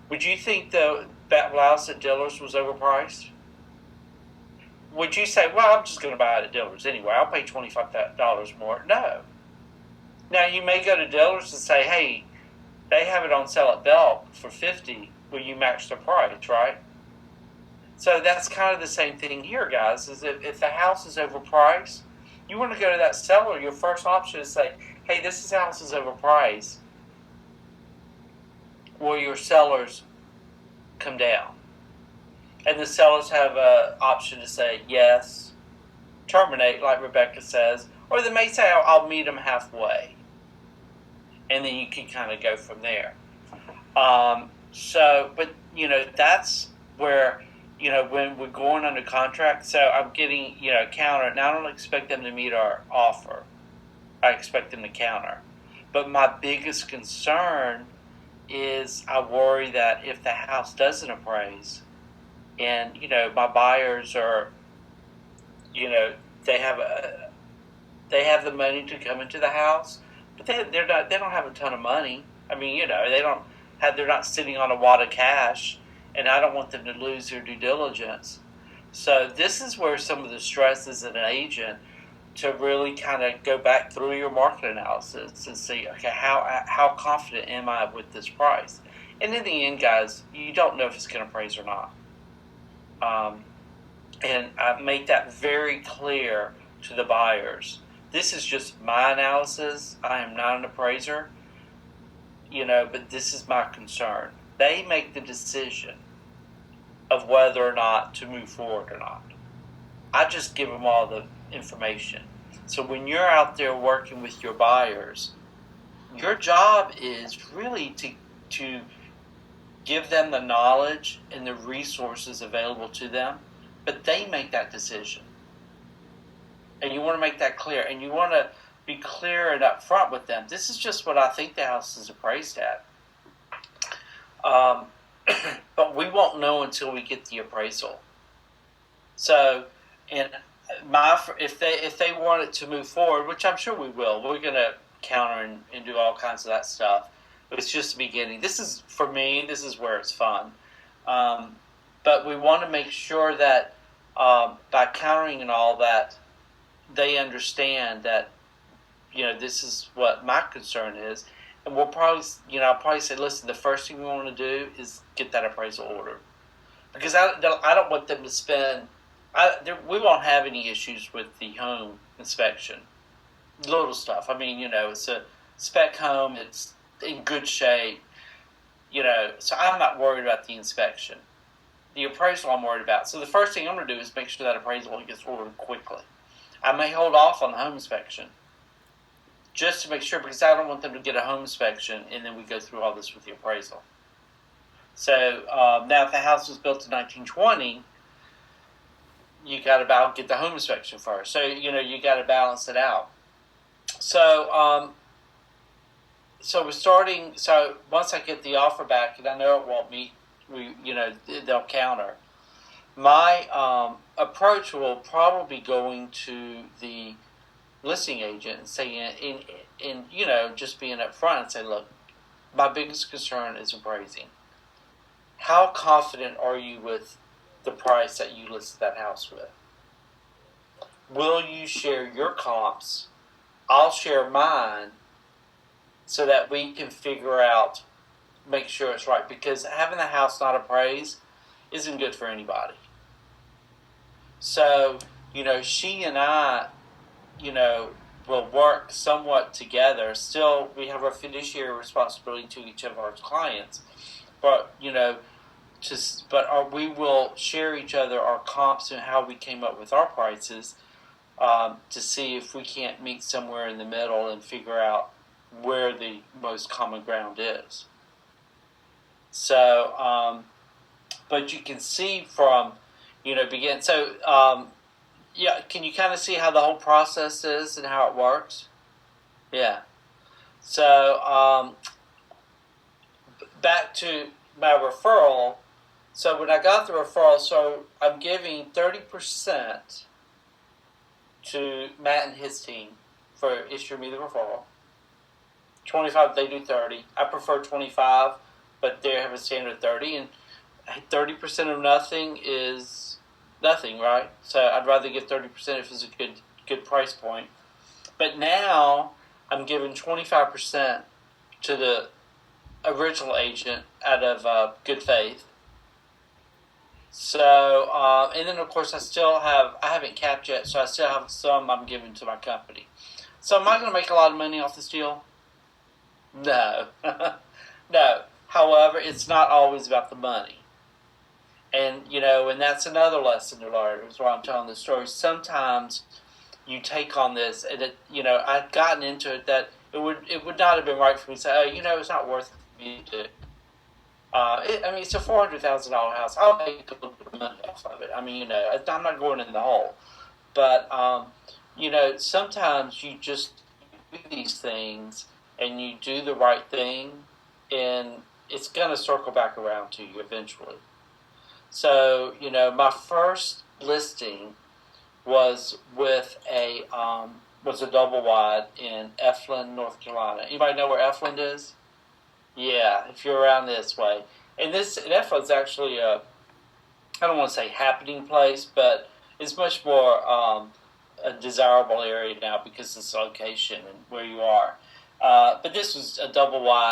would you think that blouse at Dillard's was overpriced? Would you say, well, I'm just going to buy it at Dillard's anyway, I'll pay $25 more? No. Now, you may go to Dillard's and say, hey, they have it on sale at Belk for $50. Will you match the price, right? So that's kind of the same thing here, guys, is if the house is overpriced, you want to go to that seller, your first option is say, hey, this house is overpriced. Will your sellers come down? And the sellers have an option to say yes, terminate, like Rebecca says, or they may say, I'll meet them halfway. And then you can kind of go from there. But, that's where, when we're going under contract, so I'm getting, a counter. Now, I don't expect them to meet our offer. I expect them to counter. But my biggest concern is I worry that if the house doesn't appraise and, my buyers are, they have the money to come into the house, but they don't have a ton of money. I mean, they're not sitting on a wad of cash, and I don't want them to lose their due diligence. So this is where some of the stress is as an agent to really kind of go back through your market analysis and see, okay, how confident am I with this price? And in the end, guys, you don't know if it's going to appraise or not. And I make that very clear to the buyers. This is just my analysis. I am not an appraiser, but this is my concern. They make the decision of whether or not to move forward or not. I just give them all the information. So when you're out there working with your buyers, your job is really to give them the knowledge and the resources available to them, but they make that decision. And you want to make that clear, and you want to be clear and upfront with them. This is just what I think the house is appraised at. But we won't know until we get the appraisal. So, and if they want it to move forward, which I'm sure we will, we're going to counter and do all kinds of that stuff. But it's just the beginning. This is, for me, this is where it's fun. But we want to make sure that by countering and all that, they understand that, this is what my concern is. And we'll probably, I'll probably say, listen, the first thing we want to do is get that appraisal order. Because I don't want them to spend, we won't have any issues with the home inspection. Little stuff. I mean, it's a spec home, it's in good shape, so I'm not worried about the inspection. The appraisal I'm worried about. So the first thing I'm going to do is make sure that appraisal gets ordered quickly. I may hold off on the home inspection just to make sure, because I don't want them to get a home inspection and then we go through all this with the appraisal. So now if the house was built in 1920, you got to get the home inspection first. So, you got to balance it out. So, so we're starting. So once I get the offer back, and I know it won't meet, they'll counter. My approach will probably be going to the listing agent and saying, just being upfront and say, look, my biggest concern is appraising. How confident are you with the price that you listed that house with? Will you share your comps? I'll share mine so that we can figure out, make sure it's right. Because having the house not appraised isn't good for anybody. So, she and I, will work somewhat together. Still, we have our fiduciary responsibility to each of our clients. But, we will share each other our comps and how we came up with our prices to see if we can't meet somewhere in the middle and figure out where the most common ground is. So, but you can see from, begin. So, can you kind of see how the whole process is and how it works? Yeah. So, back to my referral. So when I got the referral, so I'm giving 30% to Matt and his team for issuing me the referral. 25, they do 30. I prefer 25 but they have a standard of 30, and 30% of nothing is nothing, right? So I'd rather give 30% if it's a good price point. But now I'm giving 25% to the original agent out of good faith. So, and then of course I haven't capped yet, so I still have some I'm giving to my company. So am I going to make a lot of money off this deal? No. No. However, it's not always about the money. And, and that's another lesson to learn, is why I'm telling this story. Sometimes you take on this, and I'd gotten into it that it would not have been right for me to say, oh, it's not worth it for me to do. It's a $400,000 house. I'll make a little bit of money off of it. I'm not going in the hole. But, sometimes you just do these things and you do the right thing, and it's going to circle back around to you eventually. So, my first listing was with a double wide in Eflin, North Carolina. Anybody know where Eflin is? Yeah, if you're around this way. And Eflin's actually I don't want to say happening place, but it's much more a desirable area now because of its location and where you are. But this was a double wide.